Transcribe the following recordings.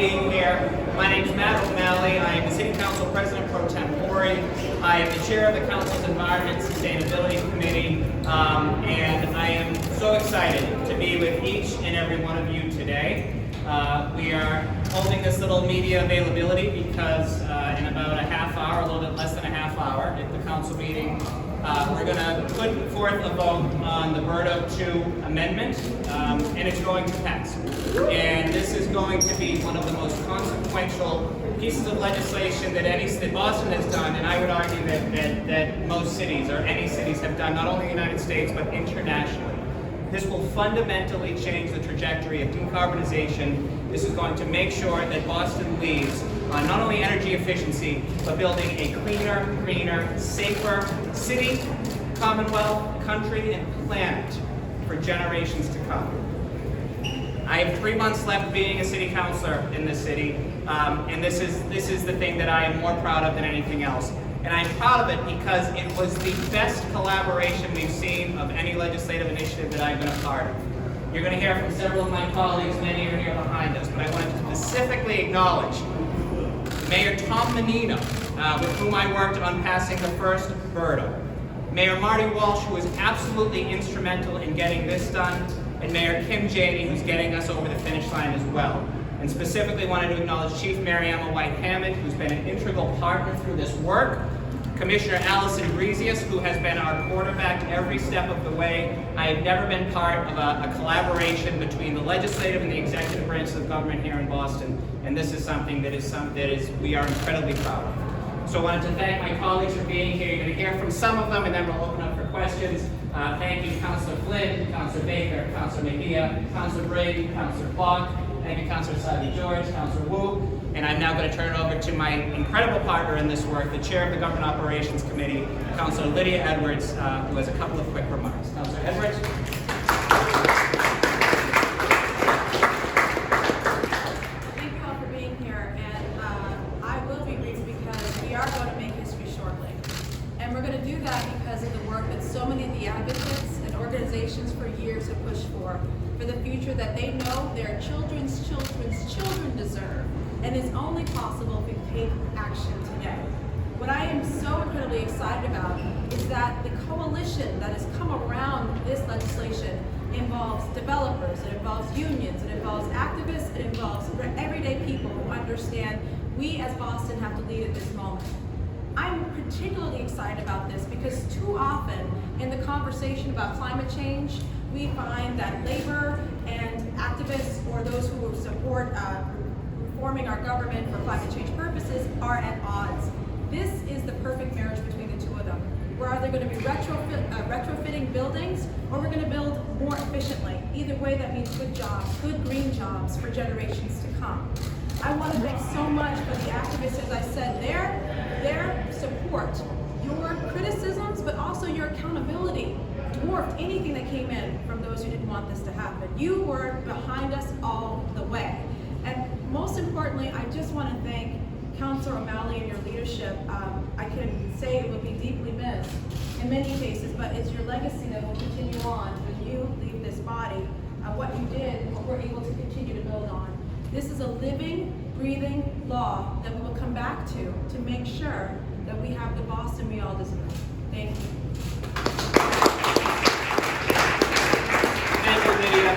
being here. My name is Matt O'Malley. I am the City Council President Pro Tempore. I am the Chair of the Council's Environment and Sustainability Committee, and I am so excited to be with each and every one of you today. We are holding this little media availability because in about a half hour, a little bit less than a half hour, at the council meeting, we're going to put forth a vote on the BERDO 2 amendment, and it's going to pass. And this is going to be one of the most consequential pieces of legislation that Boston has done, and I would argue that most cities, or any cities, have done, not only in the United States, but internationally. This will fundamentally change the trajectory of decarbonization. This is going to make sure that Boston leads on not only energy efficiency, but building a cleaner, greener, safer city, commonwealth, country, and planet for generations to come. I have 3 months left being a city councilor in this city, and this is the thing that I am more proud of than anything else. And I'm proud of it because it was the best collaboration we've seen of any legislative initiative that I've been a part of. You're going to hear from several of my colleagues, many are here behind us, but I wanted to specifically acknowledge Mayor Tom Menino, with whom I worked on passing the first BERDO. Mayor Marty Walsh, who was absolutely instrumental in getting this done, and Mayor Kim Janey, who's getting us over the finish line as well. And specifically wanted to acknowledge Chief Mary Emma White-Hammond, who's been an integral partner through this work, Commissioner Allison Breezius, who has been our quarterback every step of the way. I have never been part of a collaboration between the legislative and the executive branches of government here in Boston, and this is something we are incredibly proud of. So I wanted to thank my colleagues for being here. You're going to hear from some of them, and then we'll open up for questions. Thank you, Councilor Flynn, Councilor Baker, Councilor Mejia, Councilor Brady, Councilor Block. Thank you, Councilor Savi George, Councilor Wu. And I'm now going to turn it over to my incredible partner in this work, the Chair of the Government Operations Committee, Councilor Lydia Edwards, who has a couple of quick remarks. Councilor Edwards. Thank you all for being here, and I will be brief because we are going to make history shortly. And we're going to do that because of the work that so many of the advocates and organizations for years have pushed for the future that they know their children's children deserve, and is only possible if we take action today. What I am so incredibly excited about is that the coalition that has come around this legislation involves developers, it involves unions, it involves activists, it involves everyday people who understand we as Boston have to lead at this moment. I'm particularly excited about this because too often in the conversation about climate change, we find that labor and activists, or those who support reforming our government for climate change purposes, are at odds. This is the perfect marriage between the two of them. We're either going to be retrofitting buildings, or we're going to build more efficiently. Either way, that means good jobs, good green jobs for generations to come. I want to thank so much for the activists, as I said, their support, your criticisms, but also your accountability dwarfed anything that came in from those who didn't want this to happen. You were behind us all the way. And most importantly, I just want to thank Councilor O'Malley and your leadership. I can say it will be deeply missed in many cases, but it's your legacy that will continue on when you leave this body. What you did and what we're able to continue to build on. This is a living, breathing law that we will come back to make sure that we have the Boston we all deserve. Thank you. Thank you, Lydia.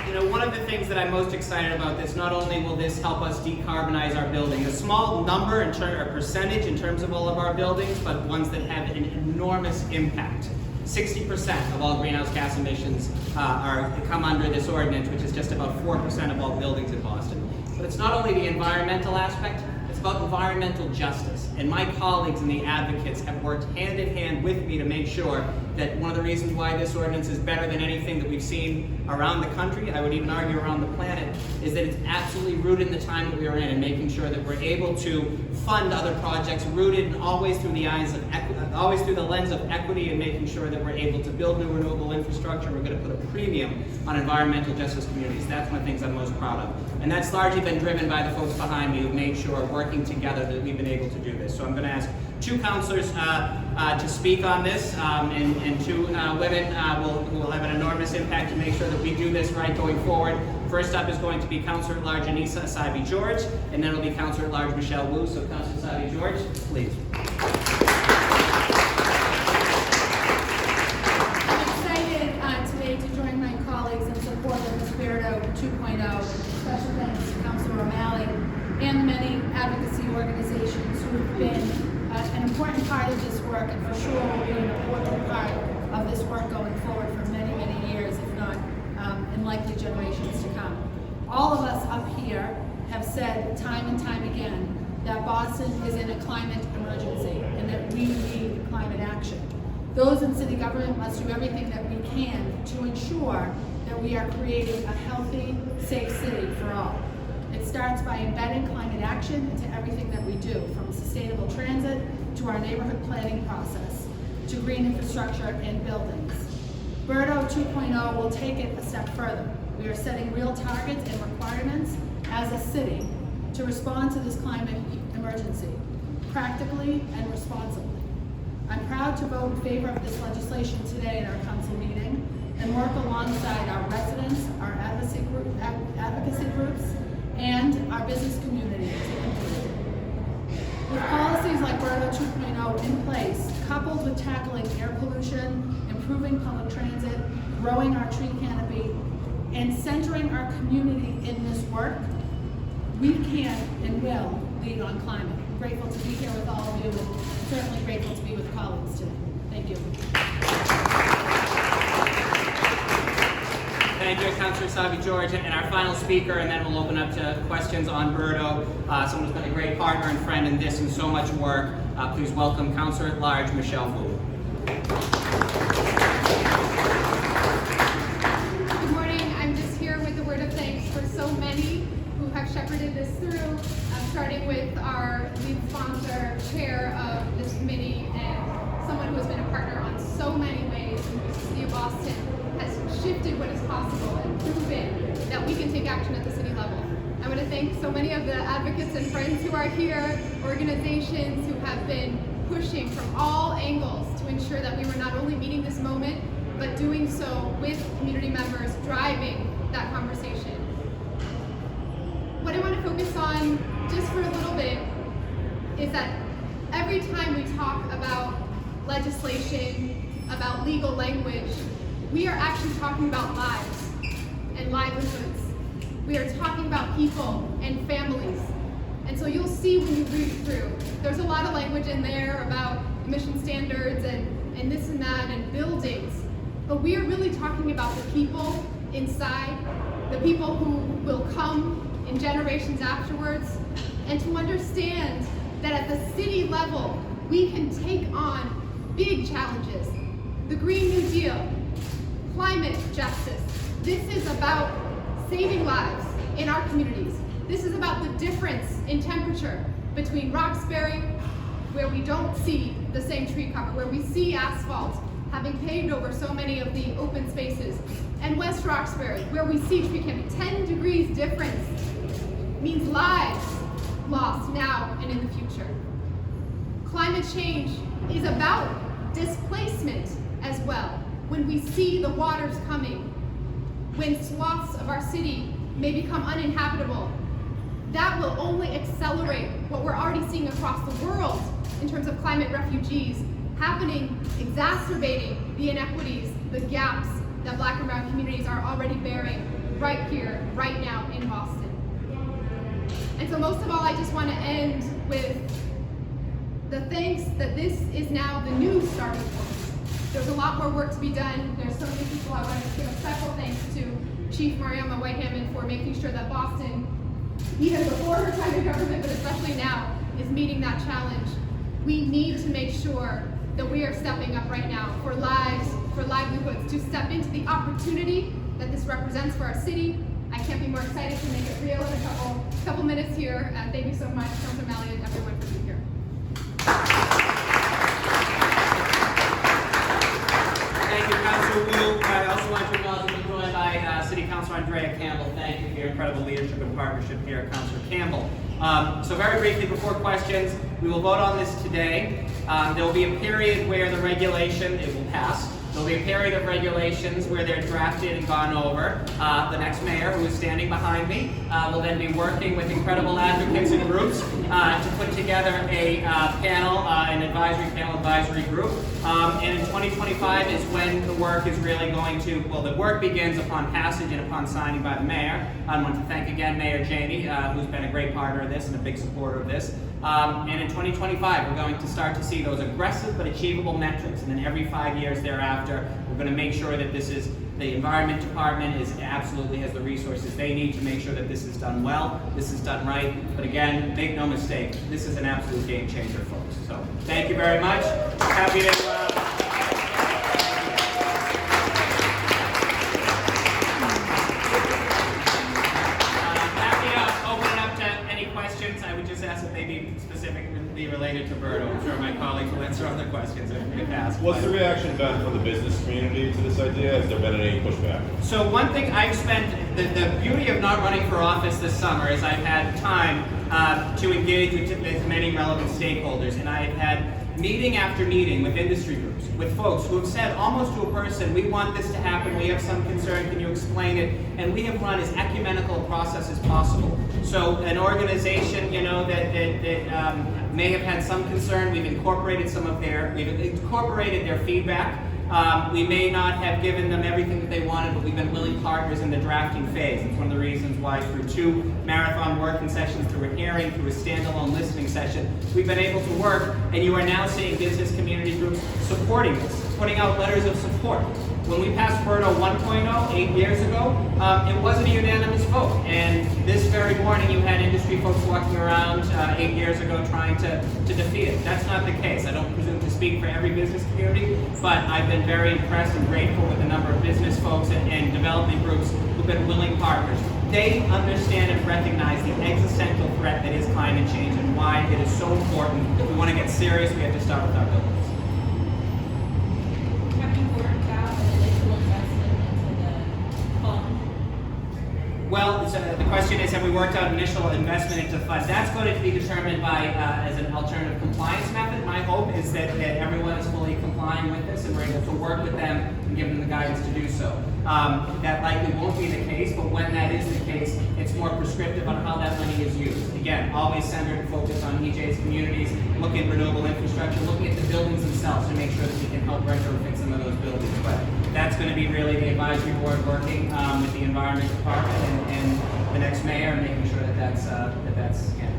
You know, one of the things that I'm most excited about this, not only will this help us decarbonize our building, a small number or percentage in terms of all of our buildings, but ones that have an enormous impact. 60% of all greenhouse gas emissions come under this ordinance, which is just about 4% of all buildings in Boston. But it's not only the environmental aspect, it's about environmental justice. And my colleagues and the advocates have worked hand in hand with me to make sure that one of the reasons why this ordinance is better than anything that we've seen around the country, I would even argue around the planet, is that it's absolutely rooted in the time that we are in and making sure that we're able to fund other projects rooted and always through the eyes of always through the lens of equity, and making sure that we're able to build new renewable infrastructure. We're going to put a premium on environmental justice communities. That's one of the things I'm most proud of. And that's largely been driven by the folks behind me who've made sure, working together, that we've been able to do this. So I'm going to ask two councilors to speak on this, and two women who will have an enormous impact to make sure that we do this right going forward. First up is going to be Councilor at Large Anissa Asaibi-George, and then it'll be Councilor at Large Michelle Wu. So Councilor Asaibi-George, please. I'm excited today to join my colleagues in support of this BERDO 2.0. Special thanks to Councilor O'Malley and many advocacy organizations who have been an important part of this work, and for sure will be an important part of this work going forward for many, many years, if not in likely generations to come. All of us up here have said time and time again that Boston is in a climate emergency and that we need climate action. Those in city government must do everything that we can to ensure that we are creating a healthy, safe city for all. It starts by embedding climate action into everything that we do, from sustainable transit to our neighborhood planning process, to green infrastructure and buildings. BERDO 2.0 will take it a step further. We are setting real targets and requirements as a city to respond to this climate emergency, practically and responsibly. I'm proud to vote in favor of this legislation today at our council meeting and work alongside our residents, our advocacy groups, and our business community to implement it. With policies like BERDO 2.0 in place, coupled with tackling air pollution, improving public transit, growing our tree canopy, and centering our community in this work, we can and will lead on climate. I'm grateful to be here with all of you, and certainly grateful to be with colleagues today. Thank you. Thank you, Councilor Asaibi-George. And our final speaker, and then we'll open up to questions on BERDO. Someone who's been a great partner and friend in this and so much work. Please welcome Councilor at Large Michelle Wu. Good morning. I'm just here with a word of thanks for so many who have shepherded this through, starting with our lead sponsor, chair of this committee, and someone who has been a partner on so many ways in which the City of Boston has shifted what is possible and proven that we can take action at the city level. I want to thank so many of the advocates and friends who are here, organizations who have been pushing from all angles to ensure that we were not only meeting this moment, but doing so with community members driving that conversation. What I want to focus on just for a little bit is that every time we talk about legislation, about legal language, we are actually talking about lives and livelihoods. We are talking about people and families. And so you'll see when you read through, there's a lot of language in there about emission standards and this and that and buildings. But we are really talking about the people inside, the people who will come in generations afterwards, and to understand that at the city level, we can take on big challenges. The Green New Deal, climate justice. This is about saving lives in our communities. This is about the difference in temperature between Roxbury, where we don't see the same tree cover, where we see asphalt having paved over so many of the open spaces, and West Roxbury, where we see tree canopy. 10 degrees difference means lives lost now and in the future. Climate change is about displacement as well. When we see the waters coming, when swaths of our city may become uninhabitable, that will only accelerate what we're already seeing across the world in terms of climate refugees happening, exacerbating the inequities, the gaps that Black and brown communities are already bearing right here, right now in Boston. And so most of all, I just want to end with the thanks that this is now the new starting point. There's a lot more work to be done. There's so many people I want to give a special thanks to Chief Mariama Whitehammond for making sure that Boston, even before her time in government, but especially now, is meeting that challenge. We need to make sure that we are stepping up right now for lives, for livelihoods, to step into the opportunity that this represents for our city. I can't be more excited to make it real in a couple minutes here. Thank you so much, Councilor O'Malley, and everyone for being here. Thank you, Councilor Wu. I also want to acknowledge we're joined by City Councilor Andrea Campbell. Thank you for your incredible leadership and partnership here, Councilor Campbell. So very briefly, before questions, we will vote on this today. There will be a period where the regulation, it will pass, There'll be a period of regulations where they're drafted and gone over. The next mayor, who is standing behind me, will then be working with incredible advocates and groups to put together a panel, an advisory group. And in 2025 is when the work is really going to, well, the work begins upon passage and upon signing by the mayor. I want to thank again Mayor Janey, who's been a great partner of this and a big supporter of this. And in 2025, we're going to start to see those aggressive but achievable metrics. And then every 5 years thereafter, we're going to make sure that the Environment Department absolutely has the resources they need to make sure that this is done well, this is done right. But again, make no mistake, this is an absolute game changer, folks. So thank you very much. Happy to... I would just ask that they be specifically related to BERDO. I'm sure my colleagues will answer other questions if asked. What's the reaction been from the business community to this idea? Has there been any pushback? So one thing I've spent, the beauty of not running for office this summer is I've had time to engage with many relevant stakeholders, and I've had meeting after meeting with industry groups, with folks who have said almost to a person, we want this to happen, we have some concern, can you explain it? And we have run as ecumenical a process as possible. So an organization, you know, that may have had some concern, we've incorporated their feedback. We may not have given them everything that they wanted, but we've been willing partners in the drafting phase. It's one of the reasons why through 2 marathon working sessions, through a hearing, through a standalone listening session, we've been able to work, and you are now seeing business community groups supporting this, putting out letters of support. When we passed BERDO 1.0 8 years ago, it wasn't a unanimous vote. And this very morning you had industry folks walking around 8 years ago trying to defeat it. That's not the case. I don't presume to speak for every business community, but I've been very impressed and grateful with the number of business folks and development groups who've been willing partners. They understand and recognize the existential threat that is climate change and why it is so important. If we want to get serious, we have to start with our buildings. Well, so the question is, have we worked out initial investment into funds? That's going to be determined by as an alternative compliance method. My hope is that everyone is fully complying with this and we're able to work with them and give them the guidance to do so. That likely won't be the case, but when that is the case, it's more prescriptive on how that money is used. Again, always centered and focused on EJ's communities, looking at renewable infrastructure, looking at the buildings themselves to make sure that we can help retrofit some of those buildings. But that's going to be really the advisory board working with the Environment Department and the next mayor and making sure that that's handled.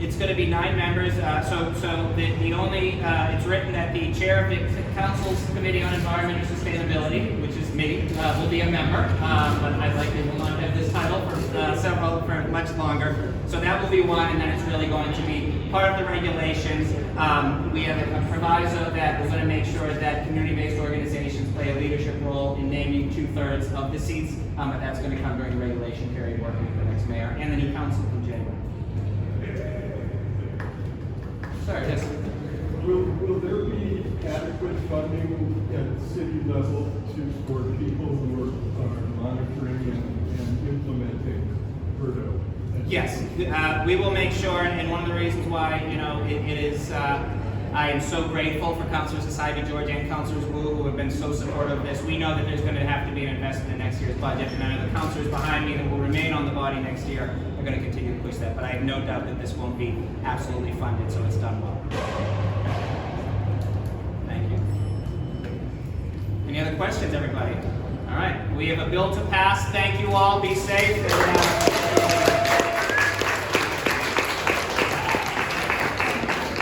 It's going to be 9 members. So the only it's written that the chair of the council's committee on environmental sustainability, which is me, will be a member. But I likely will not have this title for much longer. So that will be one, and then it's really going to be part of the regulations. We have a proviso that we're going to make sure that community-based organizations play a leadership role in naming 2/3 of the seats. But that's going to come during the regulation period, working with the next mayor and the new council in January. Sorry, yes. Will there be adequate funding at city level for people who are monitoring and implementing BERDO? Yes, we will make sure, and one of the reasons why, it is, I am so grateful for Councilor Society George and Councilors Wu, who have been so supportive of this. We know that there's going to have to be an investment in next year's budget, and I know the councilors behind me that will remain on the body next year are going to continue to push that, but I have no doubt that this won't be absolutely funded, so it's done well. Thank you. Any other questions, everybody? All right, we have a bill to pass. Thank you all. Be safe.